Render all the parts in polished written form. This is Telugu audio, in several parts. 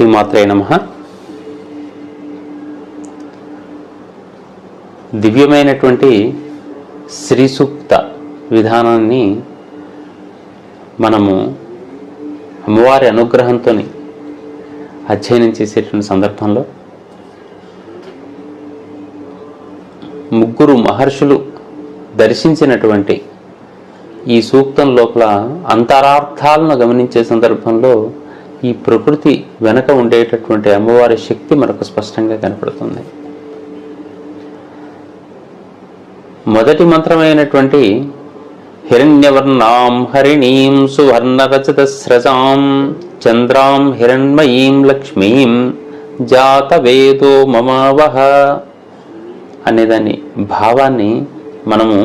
శ్రీమాత్రే నమః. దివ్యమైనటువంటి శ్రీ సూక్త విధానాన్ని మనము అమ్మవారి అనుగ్రహంతో అధ్యయనం చేసేటువంటి సందర్భంలో ముగ్గురు మహర్షులు దర్శించినటువంటి ఈ సూక్తం లోపల అంతరార్థాలను గమనించే సందర్భంలో ఈ ప్రకృతి వెనక ఉండేటటువంటి అమ్మవారి శక్తి మనకు స్పష్టంగా కనపడుతుంది. మొదటి మంత్రమైనటువంటి హిరణ్యవర్ణాం హరిణీం సువర్ణరచితస్రజాం చంద్రాం హిరణ్మయీం లక్ష్మీం జాతవేదో మమావహ అనేదాని భావాన్ని మనము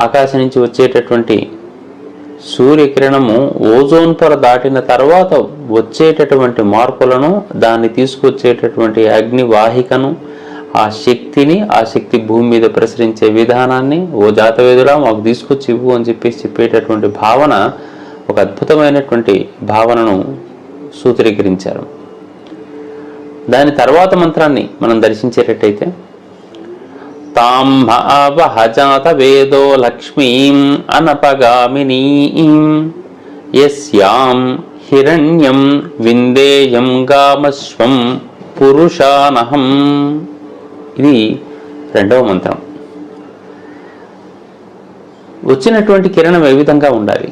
ఆకాశం నుంచి వచ్చేటటువంటి సూర్యకిరణము ఓజోన్ పొర దాటిన తర్వాత వచ్చేటటువంటి మార్పులను, దాన్ని తీసుకొచ్చేటటువంటి అగ్నివాహికను, ఆ శక్తిని, ఆ శక్తి భూమి మీద ప్రసరించే విధానాన్ని ఓ జాతవేదుడా మాకు తీసుకొచ్చి ఇవ్వు అని చెప్పేటటువంటి భావన, ఒక అద్భుతమైనటువంటి భావనను సూత్రీకరించారు. దాని తర్వాత మంత్రాన్ని మనం దర్శించేటట్టయితే తాం ఆవహ జాతవేదో లక్ష్మీం అనపగామినీం యస్యాం హిరణ్యం విందేయం గామశ్వం పురుషానహం. ఇది రెండవ మంత్రం. వచ్చినటువంటి కిరణం ఏ విధంగా ఉండాలి?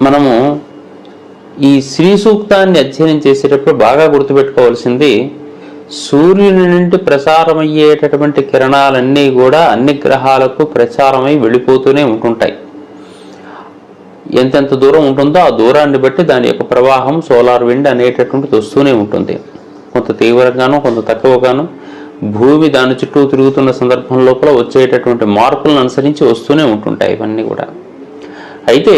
మనము ఈ శ్రీ సూక్తాన్ని అధ్యయనం చేసేటప్పుడు బాగా గుర్తుపెట్టుకోవాల్సింది, సూర్యుని నుండి ప్రసారమయ్యేటటువంటి కిరణాలన్నీ కూడా అన్ని గ్రహాలకు ప్రచారమై వెళ్ళిపోతూనే ఉంటుంటాయి. ఎంతెంత దూరం ఉంటుందో ఆ దూరాన్ని బట్టి దాని యొక్క ప్రవాహం సోలార్ విండ్ అనేటటువంటిది వస్తూనే ఉంటుంది. కొంత తీవ్రంగాను, కొంత తక్కువగాను. భూమి దాని చుట్టూ తిరుగుతున్న సందర్భం లోపల వచ్చేటటువంటి మార్పులను అనుసరించి వస్తూనే ఉంటుంటాయి ఇవన్నీ కూడా. అయితే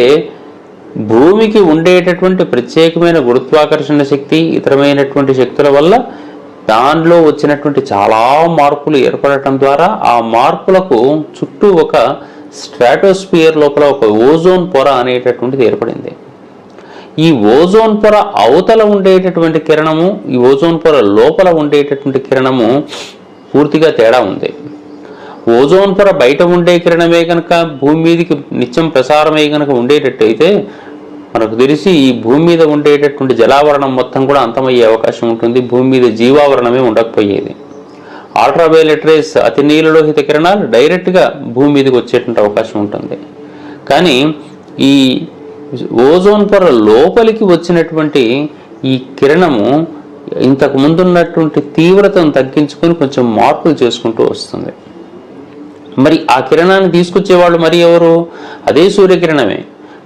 భూమికి ఉండేటటువంటి ప్రత్యేకమైన గురుత్వాకర్షణ శక్తి, ఇతరమైనటువంటి శక్తుల వల్ల దానిలో వచ్చినటువంటి చాలా మార్పులు ఏర్పడటం ద్వారా ఆ మార్పులకు చుట్టూ ఒక స్ట్రాటోస్ఫియర్ లోపల ఒక ఓజోన్ పొర అనేటటువంటిది ఏర్పడింది. ఈ ఓజోన్ పొర అవతల ఉండేటటువంటి కిరణము, ఈ ఓజోన్ పొర లోపల ఉండేటటువంటి కిరణము పూర్తిగా తేడా ఉంది. ఓజోన్ పొర బయట ఉండే కిరణమే కనుక భూమి మీదకి నిత్యం ప్రసారమై కనుక ఉండేటట్టయితే మనకు తెలిసి ఈ భూమి మీద ఉండేటటువంటి జలావరణం మొత్తం కూడా అంతమయ్యే అవకాశం ఉంటుంది. భూమి మీద జీవావరణమే ఉండకపోయేది. అల్ట్రావైలెట్ రేస్, అతి నీలలోహిత కిరణాలు డైరెక్ట్గా భూమి మీదకి వచ్చేటువంటి అవకాశం ఉంటుంది. కానీ ఈ ఓజోన్ పొర లోపలికి వచ్చినటువంటి ఈ కిరణము ఇంతకు ముందున్నటువంటి తీవ్రతను తగ్గించుకొని కొంచెం మార్పులు చేసుకుంటూ వస్తుంది. మరి ఆ కిరణాన్ని తీసుకొచ్చేవాళ్ళు మరి ఎవరు? అదే సూర్యకిరణమే.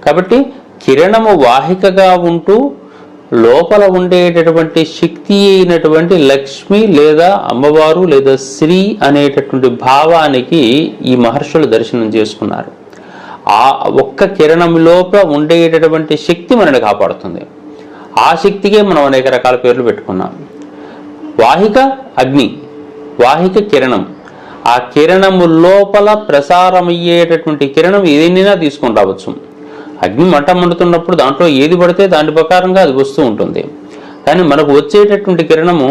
కాబట్టి కిరణము వాహికగా ఉంటూ లోపల ఉండేటటువంటి శక్తి అయినటువంటి లక్ష్మి లేదా అమ్మవారు లేదా శ్రీ అనేటటువంటి భావానికి ఈ మహర్షులు దర్శనం చేసుకున్నారు. ఆ ఒక్క కిరణం లోపల ఉండేటటువంటి శక్తి మనని కాపాడుతుంది. ఆ శక్తికే మనం అనేక రకాల పేర్లు పెట్టుకున్నాం. వాహిక అగ్ని, వాహిక కిరణం. ఆ కిరణము లోపల ప్రసారమయ్యేటటువంటి కిరణం ఏదైనా తీసుకొని రావచ్చు. అగ్ని మంట మండుతున్నప్పుడు దాంట్లో ఏది పడితే దాని ప్రకారంగా అది వస్తూ ఉంటుంది. కానీ మనకు వచ్చేటటువంటి కిరణము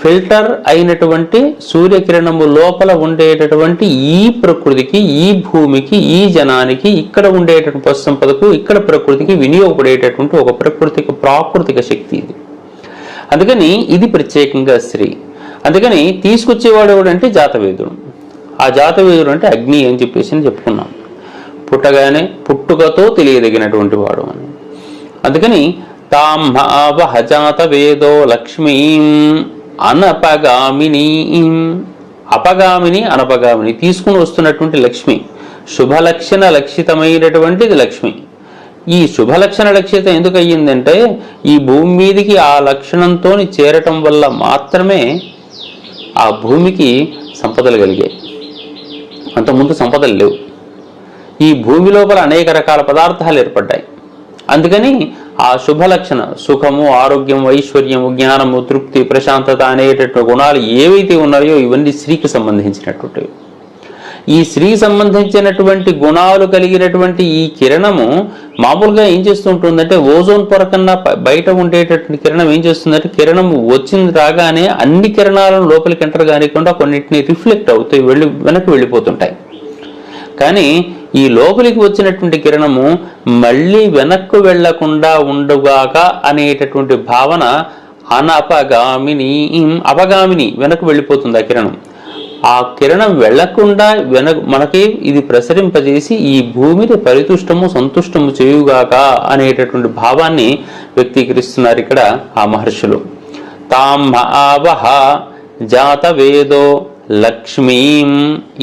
ఫిల్టర్ అయినటువంటి సూర్యకిరణము లోపల ఉండేటటువంటి ఈ ప్రకృతికి, ఈ భూమికి, ఈ జనానికి, ఇక్కడ ఉండేటటువంటి పశు సంపదకు, ఇక్కడ ప్రకృతికి వినియోగపడేటటువంటి ఒక ప్రాకృతిక శక్తి ఇది. అందుకని ఇది ప్రత్యేకంగా శ్రీ. అందుకని తీసుకొచ్చేవాడు ఎవడంటే జాతవేదుడు. ఆ జాతవేదుడు అంటే అగ్ని అని చెప్పేసి చెప్పుకున్నాం. పుట్టగానే పుట్టుకతో తెలియదగినటువంటి వాడు అని. అందుకని తాం ఆవహ జాతవేదో లక్ష్మీం అనపగామిని. అపగామిని, అనపగామిని తీసుకుని వస్తున్నటువంటి లక్ష్మి, శుభలక్షణ లక్షితమైనటువంటిది లక్ష్మి. ఈ శుభలక్షణ లక్షిత ఎందుకు అయ్యిందంటే ఈ భూమి మీదికి ఆ లక్షణంతో చేరటం వల్ల మాత్రమే ఆ భూమికి సంపదలు కలిగాయి. అంతకుముందు సంపదలు లేవు. ఈ భూమి లోపల అనేక రకాల పదార్థాలు ఏర్పడ్డాయి. అందుకని ఆ శుభలక్షణ, సుఖము, ఆరోగ్యం, ఐశ్వర్యము, జ్ఞానము, తృప్తి, ప్రశాంతత అనేటటువంటి గుణాలు ఏవైతే ఉన్నాయో ఇవన్నీ స్త్రీకి సంబంధించినటువంటివి. ఈ స్త్రీ సంబంధించినటువంటి గుణాలు కలిగినటువంటి ఈ కిరణము మామూలుగా ఏం చేస్తుంటుందంటే ఓజోన్ పొర కన్నా బయట ఉండేటటువంటి కిరణం ఏం చేస్తుందంటే కిరణం వచ్చింది రాగానే అన్ని కిరణాలను లోపలికి ఎంటర్ కానికుండా కొన్నిటిని రిఫ్లెక్ట్ అవుతాయి, వెనక్కి వెళ్ళిపోతుంటాయి. కానీ ఈ లోపలికి వచ్చినటువంటి కిరణము మళ్ళీ వెనక్కు వెళ్లకుండా ఉండుగాక అనేటటువంటి భావన అపగామిని వెనక్కు వెళ్ళిపోతుంది ఆ కిరణం. ఆ కిరణం వెళ్లకుండా మనకి ఇది ప్రసరింపజేసి ఈ భూమిని పరితుష్టము సంతుష్టము చేయుగాక అనేటటువంటి భావాన్ని వ్యక్తీకరిస్తున్నారు ఇక్కడ ఆ మహర్షులు. తాం ఆవహ జాత వేదో లక్ష్మీం,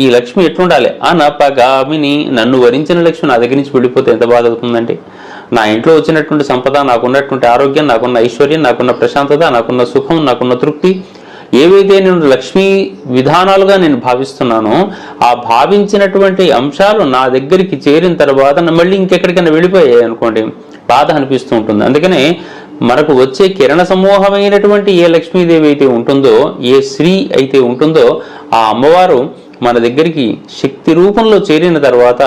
ఈ లక్ష్మి ఎట్లుండాలి? అనపగామిని, నన్ను వరించిన లక్ష్మి నా దగ్గర నుంచి వెళ్ళిపోతే ఎంత బాధ అవుతుందండి. నా ఇంట్లో వచ్చినటువంటి సంపద, నాకున్నటువంటి ఆరోగ్యం, నాకున్న ఐశ్వర్యం, నాకున్న ప్రశాంతత, నాకున్న సుఖం, నాకున్న తృప్తి, ఏవైతే నేను లక్ష్మీ విధానాలుగా నేను భావిస్తున్నానో ఆ భావించినటువంటి అంశాలు నా దగ్గరికి చేరిన తర్వాత మళ్ళీ ఇంకెక్కడికైనా వెళ్ళిపోయాయి అనుకోండి, బాధ అనిపిస్తూ ఉంటుంది. అందుకనే మనకు వచ్చే కిరణ సమూహమైనటువంటి ఏ లక్ష్మీదేవి అయితే ఉంటుందో, ఏ స్త్రీ అయితే ఉంటుందో ఆ అమ్మవారు మన దగ్గరికి శక్తి రూపంలో చేరిన తర్వాత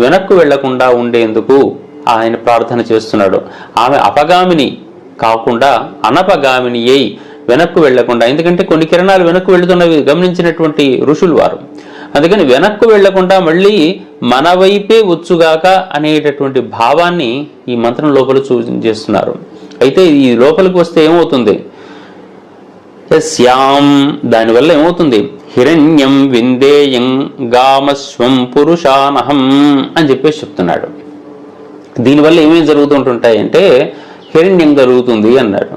వెనక్కు వెళ్లకుండా ఉండేందుకు ఆయన ప్రార్థన చేస్తున్నాడు. ఆమె అపగామిని కాకుండా అనపగామిని అయి వెనక్కు వెళ్లకుండా, ఎందుకంటే కొన్ని కిరణాలు వెనక్కు వెళుతున్నవి గమనించినటువంటి ఋషులు వారు. అందుకని వెనక్కు వెళ్లకుండా మళ్ళీ మన వైపే వచ్చుగాక అనేటటువంటి భావాన్ని ఈ మంత్రం లోపల సూచించేస్తున్నారు. అయితే ఈ లోపలికి వస్తే ఏమవుతుంది? యస్యాం, దానివల్ల ఏమవుతుంది? హిరణ్యం విందేయం గామస్వం పురుషానహం అని చెప్పేసి చెప్తున్నాడు. దీనివల్ల ఏమేమి జరుగుతుంటుంటాయంటే హిరణ్యం జరుగుతుంది అన్నాడు.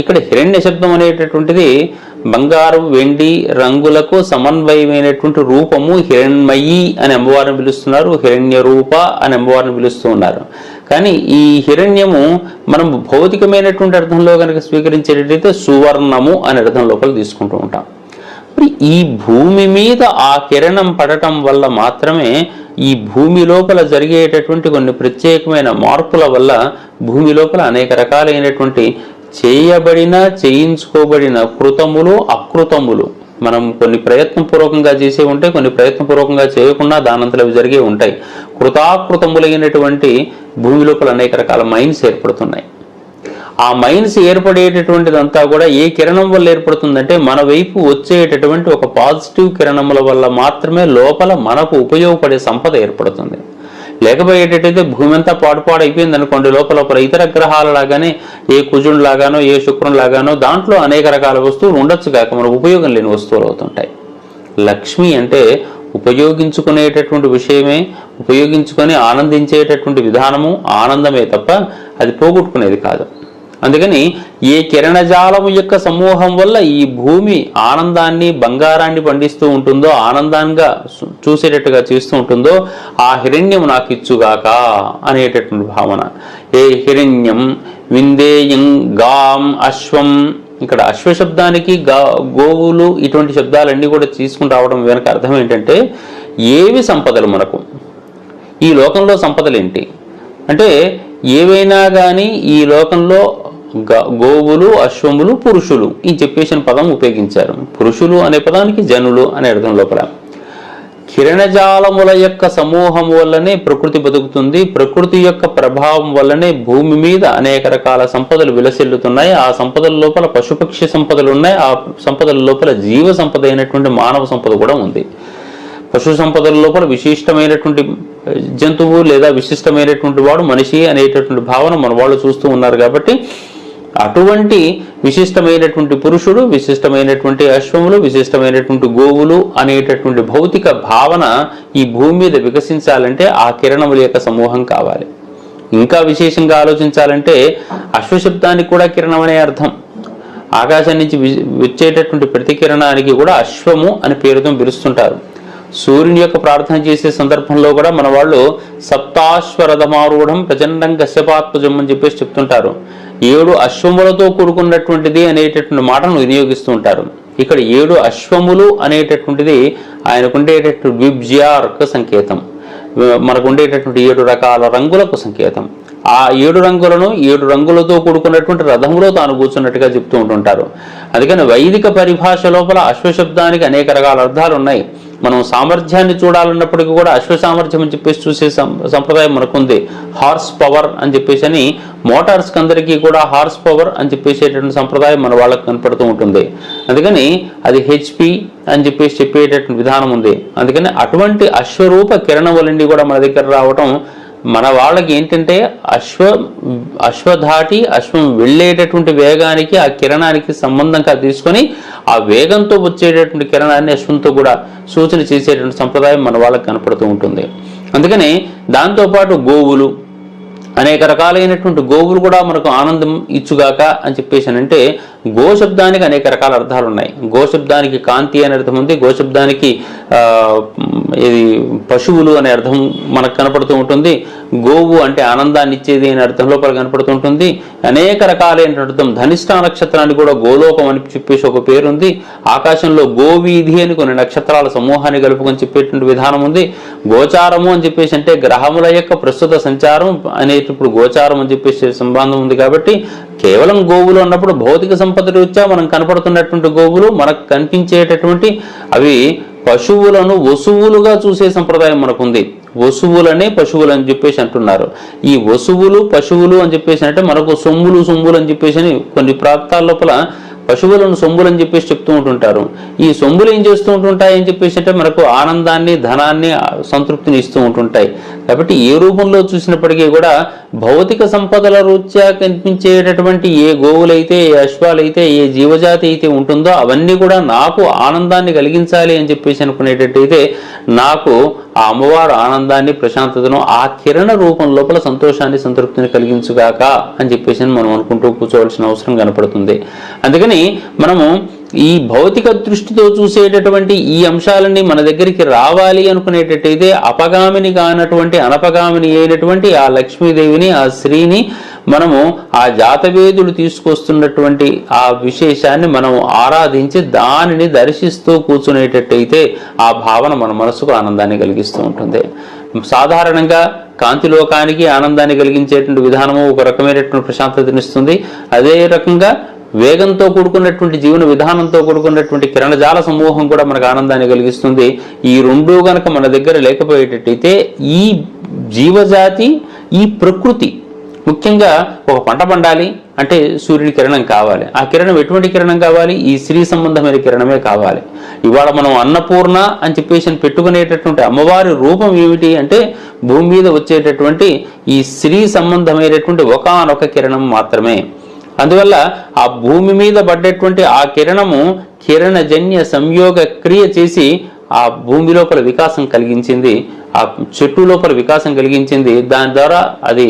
ఇక్కడ హిరణ్య శబ్దం అనేటటువంటిది బంగారం వెండి రంగులకు సమన్వయమైనటువంటి రూపము. హిరణ్మయి అని అమ్మవారిని పిలుస్తున్నారు, హిరణ్య రూప అని అమ్మవారిని పిలుస్తూ ఉన్నారు. కానీ ఈ హిరణ్యము మనం భౌతికమైనటువంటి అర్థంలో కనుక స్వీకరించేటట్టయితే సువర్ణము అనే అర్థం లోపల తీసుకుంటూ ఉంటాం. మరి ఈ భూమి మీద ఆ కిరణం పడటం వల్ల మాత్రమే ఈ భూమి లోపల జరిగేటటువంటి కొన్ని ప్రత్యేకమైన మార్పుల వల్ల భూమి లోపల అనేక రకాలైనటువంటి చేయించుకోబడిన కృతములు అకృతములు మనం కొన్ని ప్రయత్నపూర్వకంగా చేసే ఉంటాయి, కొన్ని ప్రయత్నపూర్వకంగా చేయకుండా దానంతలో అవి జరిగే ఉంటాయి. కృతాకృతములైనటువంటి భూమి లోపల అనేక రకాల మైన్స్ ఏర్పడుతున్నాయి. ఆ మైన్స్ ఏర్పడేటటువంటిదంతా కూడా ఏ కిరణం వల్ల ఏర్పడుతుందంటే మన వైపు వచ్చేటటువంటి ఒక పాజిటివ్ కిరణముల వల్ల మాత్రమే లోపల మనకు ఉపయోగపడే సంపద ఏర్పడుతుంది. లేకపోయేటట్టయితే భూమి అంతా పాడుపాడైపోయింది అనుకోండి, లోపల ఇతర గ్రహాల లాగానే ఏ కుజుడు లాగానో ఏ శుక్రుని లాగానో దాంట్లో అనేక రకాల వస్తువులు ఉండొచ్చు కాక మనకు ఉపయోగం లేని వస్తువులు అవుతుంటాయి. లక్ష్మి అంటే ఉపయోగించుకునేటటువంటి విషయమే, ఉపయోగించుకొని ఆనందించేటటువంటి విధానము ఆనందమే తప్ప అది పోగొట్టుకునేది కాదు. అందుకని ఏ కిరణజాలము యొక్క సమూహం వల్ల ఈ భూమి ఆనందాన్ని బంగారాన్ని పండిస్తూ ఉంటుందో, ఆనందంగా చూసేటట్టుగా చేస్తూ ఉంటుందో ఆ హిరణ్యం నాకు ఇచ్చుగాక అనేటటువంటి భావన. ఏ హిరణ్యం విందేయం గాం అశ్వం, ఇక్కడ అశ్వశబ్దానికి గోవులు ఇటువంటి శబ్దాలన్నీ కూడా తీసుకుని రావడం వెనక అర్థం ఏంటంటే ఏవి సంపదలు మనకు ఈ లోకంలో సంపదలు ఏంటి అంటే ఏవైనా కానీ ఈ లోకంలో గోవులు అశ్వములు పురుషులు ఈ చెప్పేసిన పదం ఉపయోగించారు. పురుషులు అనే పదానికి జనులు అనే అర్థం లోపల కిరణజాలముల యొక్క సమూహం వల్లనే ప్రకృతి బతుకుతుంది. ప్రకృతి యొక్క ప్రభావం వల్లనే భూమి మీద అనేక రకాల సంపదలు విలసిల్లుతున్నాయి. ఆ సంపదల లోపల పశుపక్షి సంపదలు ఉన్నాయి. ఆ సంపదల లోపల జీవ సంపద అయినటువంటి మానవ సంపద కూడా ఉంది. పశు సంపదల లోపల విశిష్టమైనటువంటి జంతువు లేదా విశిష్టమైనటువంటి వాడు మనిషి అనేటటువంటి భావన మన వాళ్ళు చూస్తూ ఉన్నారు. కాబట్టి అటువంటి విశిష్టమైనటువంటి పురుషుడు, విశిష్టమైనటువంటి అశ్వములు, విశిష్టమైనటువంటి గోవులు అనేటటువంటి భౌతిక భావన ఈ భూమి మీద వికసించాలంటే ఆ కిరణముల యొక్క సమూహం కావాలి. ఇంకా విశేషంగా ఆలోచించాలంటే అశ్వశబ్దానికి కూడా కిరణం అనే అర్థం. ఆకాశం నుంచి వచ్చేటటువంటి ప్రతి కిరణానికి కూడా అశ్వము అని పేరుతో పిలుస్తుంటారు. సూర్యుని యొక్క ప్రార్థన చేసే సందర్భంలో కూడా మన వాళ్ళు సప్తాశ్వరథమారూఢం ప్రచండం కశ్యపాత్మజం అని చెప్పేసి చెప్తుంటారు. 7 అశ్వములతో కూడుకున్నటువంటిది అనేటటువంటి మాటను వినియోగిస్తూ ఉంటారు. ఇక్కడ 7 అశ్వములు అనేటటువంటిది ఆయనకుండేటటువంటి విబ్జ్యార్క సంకేతం, మనకు ఉండేటటువంటి 7 రకాల రంగులకు సంకేతం. ఆ 7 రంగులను 7 రంగులతో కూడుకున్నటువంటి రథంలో తాను కూర్చున్నట్టుగా చెప్తూ ఉంటుంటారు. అందుకని వైదిక పరిభాష లోపల అశ్వశబ్దానికి అనేక రకాల అర్థాలు ఉన్నాయి. మనం సామర్థ్యాన్ని చూడాలన్నప్పటికీ కూడా అశ్వ సామర్థ్యం అని చెప్పేసి చూసే సంప్రదాయం మనకుంది. హార్స్ పవర్ అని చెప్పేసి అని మోటార్స్కి అందరికీ కూడా హార్స్ పవర్ అని చెప్పేసేటటువంటి సంప్రదాయం మన వాళ్ళకి కనపడుతూ ఉంటుంది. అందుకని అది హెచ్పి అని చెప్పేసి చెప్పేటటువంటి విధానం ఉంది. అందుకని అటువంటి అశ్వరూప కిరణవలిని కూడా మన దగ్గర రావటం మన వాళ్ళకి ఏంటంటే అశ్వధాటి అశ్వం వెళ్ళేటటువంటి వేగానికి ఆ కిరణానికి సంబంధంగా తీసుకొని ఆ వేగంతో వచ్చేటటువంటి కిరణాన్ని అశ్వంతో కూడా సూచన చేసేటువంటి సంప్రదాయం మన వాళ్ళకి కనపడుతూ ఉంటుంది. అందుకని దాంతోపాటు గోవులు, అనేక రకాలైనటువంటి గోవులు కూడా మనకు ఆనందం ఇచ్చుగాక అని చెప్పేసి అంటే గోశబ్దానికి అనేక రకాల అర్థాలు ఉన్నాయి. గోశబ్దానికి కాంతి అనే అర్థం ఉంది, గోశబ్దానికి ఇది పశువులు అనే అర్థం మనకు కనపడుతూ ఉంటుంది, గోవు అంటే ఆనందాన్ని ఇచ్చేది అనే అర్థం లోపల కనపడుతూ ఉంటుంది. అనేక రకాలైన అర్థం, ధనిష్ట నక్షత్రానికి కూడా గోలోకం అని చెప్పేసి ఒక పేరుంది. ఆకాశంలో గోవీధి అని కొన్ని నక్షత్రాల సమూహాన్ని కలుపుకొని చెప్పేటువంటి విధానం ఉంది. గోచారము అని చెప్పేసి అంటే గ్రహముల యొక్క ప్రస్తుత సంచారం అనేటప్పుడు గోచారం అని చెప్పేసి సంబంధం ఉంది. కాబట్టి కేవలం గోవులు అన్నప్పుడు భౌతిక సంపద రీత్యా మనం కనపడుతున్నటువంటి గోవులు మనకు కనిపించేటటువంటి అవి పశువులను వసువులుగా చూసే సంప్రదాయం మనకుంది. వసువులనే పశువులు అని చెప్పేసి అంటున్నారు. ఈ వసువులు పశువులు అని చెప్పేసి అంటే మనకు సొమ్ములు అని చెప్పేసి అని కొన్ని ప్రాంతాల లోపల పశువులను సొమ్ములు అని చెప్పేసి చెప్తూ ఉంటుంటారు. ఈ సొమ్ములు ఏం చేస్తూ ఉంటుంటాయి అని చెప్పేసి అంటే మనకు ఆనందాన్ని, ధనాన్ని, సంతృప్తిని ఇస్తూ ఉంటుంటాయి. కాబట్టి ఏ రూపంలో చూసినప్పటికీ కూడా భౌతిక సంపదల రీత్యా కనిపించేటటువంటి ఏ గోవులైతే, ఏ అశ్వాలైతే, ఏ జీవజాతి అయితే ఉంటుందో అవన్నీ కూడా నాకు ఆనందాన్ని కలిగించాలి అని చెప్పేసి అనుకునేటట్టయితే నాకు ఆ అమ్మవారు ఆనందాన్ని, ప్రశాంతతను ఆ కిరణ రూపం లోపల సంతోషాన్ని, సంతృప్తిని కలిగించుగాక అని చెప్పేసి మనం అనుకుంటూ కూర్చోవలసిన అవసరం కనపడుతుంది. అందుకని మనము ఈ భౌతిక దృష్టితో చూసేటటువంటి ఈ అంశాలన్నీ మన దగ్గరికి రావాలి అనుకునేటట్టయితే అపగామిని కానటువంటి, అనపగామిని అయినటువంటి ఆ లక్ష్మీదేవిని, ఆ శ్రీని మనము ఆ జాతవేదులు తీసుకొస్తున్నటువంటి ఆ విశేషాన్ని మనం ఆరాధించి దానిని దర్శిస్తూ కూర్చునేటట్టయితే ఆ భావన మన మనసుకు ఆనందాన్ని కలిగిస్తూ ఉంటుంది. సాధారణంగా కాంతిలోకానికి ఆనందాన్ని కలిగించేటువంటి విధానము ఒక రకమైనటువంటి ప్రశాంతతనిస్తుంది. అదే రకంగా వేగంతో కూడుకున్నటువంటి జీవన విధానంతో కూడుకున్నటువంటి కిరణజాల సమూహం కూడా మనకు ఆనందాన్ని కలిగిస్తుంది. ఈ రెండూ గనక మన దగ్గర లేకపోయేటట్టయితే ఈ జీవజాతి, ఈ ప్రకృతి, ముఖ్యంగా ఒక పంట పండాలి అంటే సూర్యుడి కిరణం కావాలి. ఆ కిరణం ఎటువంటి కిరణం కావాలి? ఈ స్త్రీ సంబంధమైన కిరణమే కావాలి. ఇవాళ మనం అన్నపూర్ణ అని చెప్పేసి పెట్టుకునేటటువంటి అమ్మవారి రూపం ఏమిటి అంటే భూమి మీద వచ్చేటటువంటి ఈ స్త్రీ సంబంధమైనటువంటి ఒకానొక కిరణం మాత్రమే. అందువల్ల ఆ భూమి మీద పడ్డటువంటి ఆ కిరణము కిరణజన్య సంయోగ క్రియ చేసి ఆ భూమి లోపల వికాసం కలిగించింది, ఆ చెట్టు లోపల వికాసం కలిగించింది. దాని ద్వారా అది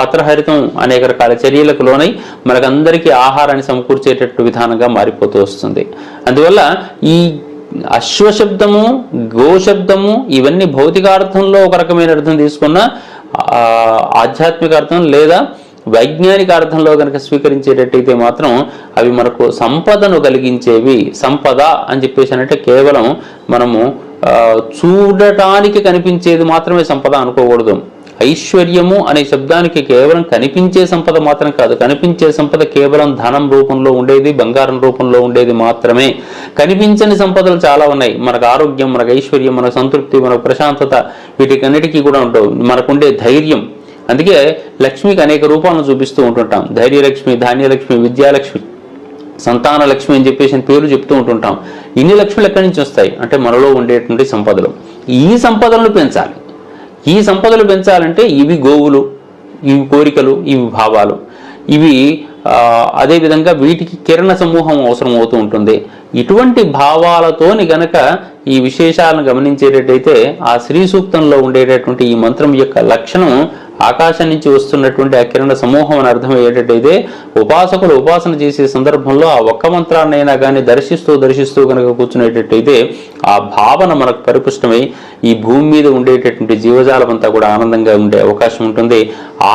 పత్రహరితం అనేక రకాల చర్యలకు లోనై మనకందరికీ ఆహారాన్ని సమకూర్చేటట్టు విధానంగా మారిపోతూ వస్తుంది. అందువల్ల ఈ అశ్వశబ్దము, గోశబ్దము ఇవన్నీ భౌతికార్థంలో ఒక రకమైన అర్థం తీసుకున్న ఆధ్యాత్మిక అర్థం లేదా వైజ్ఞానిక అర్థంలో కనుక స్వీకరించేటట్టయితే మాత్రం అవి మనకు సంపదను కలిగించేవి. సంపద అని చెప్పేసి అంటే కేవలం మనము చూడటానికి కనిపించేది మాత్రమే సంపద అనుకోకూడదు. ఐశ్వర్యము అనే శబ్దానికి కేవలం కనిపించే సంపద మాత్రం కాదు. కనిపించే సంపద కేవలం ధనం రూపంలో ఉండేది, బంగారం రూపంలో ఉండేది మాత్రమే. కనిపించని సంపదలు చాలా ఉన్నాయి. మనకు ఆరోగ్యం, మనకు ఐశ్వర్యం, మనకు సంతృప్తి, మనకు ప్రశాంతత, వీటికన్నిటికీ కూడా ఉండవు. మనకుండే ధైర్యం. అందుకే లక్ష్మికి అనేక రూపాలను చూపిస్తూ ఉంటుంటాం. ధైర్యలక్ష్మి, ధాన్యలక్ష్మి, విద్యాలక్ష్మి, సంతాన లక్ష్మి అని చెప్పేసి పేర్లు చెప్తూ ఉంటుంటాం. ఇన్ని లక్ష్మిలు ఎక్కడి నుంచి వస్తాయి అంటే మనలో ఉండేటువంటి సంపదలు. ఈ సంపదలను పెంచాలి. ఈ సంపదలు పెంచాలంటే ఇవి గోవులు, ఇవి కోరికలు, ఇవి భావాలు, ఇవి అదేవిధంగా వీటికి కిరణ సమూహం అవసరం అవుతూ ఉంటుంది. ఇటువంటి భావాలతోని గనక ఈ విశేషాలను గమనించేటట్టయితే ఆ శ్రీ సూక్తంలో ఉండేటటువంటి ఈ మంత్రం యొక్క లక్షణం ఆకాశం నుంచి వస్తున్నటువంటి ఆ కిరణ సమూహం అని అర్థమయ్యేటట్టయితే ఉపాసకులు ఉపాసన చేసే సందర్భంలో ఆ ఒక్క మంత్రాన్నైనా కానీ దర్శిస్తూ కనుక కూర్చునేటట్టయితే ఆ భావన మనకు పరిపుష్టమై ఈ భూమి మీద ఉండేటటువంటి జీవజాలం అంతా కూడా ఆనందంగా ఉండే అవకాశం ఉంటుంది.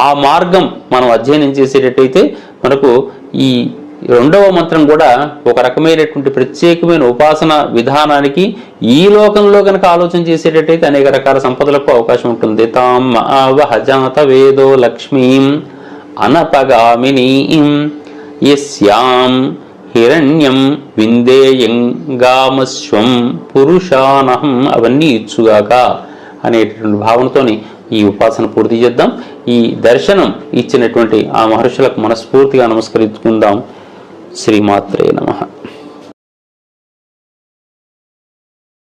ఆ మార్గం మనం అధ్యయనం చేసేటట్టయితే మనకు ఈ రెండవ మంత్రం కూడా ఒక రకమైనటువంటి ప్రత్యేకమైన ఉపాసన విధానానికి ఈ లోకంలో కనుక ఆలోచన చేసేటట్టయితే అనేక రకాల సంపదలకు అవకాశం ఉంటుంది. తాం అవహజాత వేదో లక్ష్మీం అనపగామినీం యస్యాం హిరణ్యం విందేయంగామస్వం పురుషానహం అవన్నీ ఇచ్చుగాక అనేటటువంటి భావనతోని ఈ ఉపాసన పూర్తి చేద్దాం. ఈ దర్శనం ఇచ్చినటువంటి ఆ మహర్షులకు మనస్ఫూర్తిగా నమస్కరించుకుందాం. శ్రీమాత్రే నమః.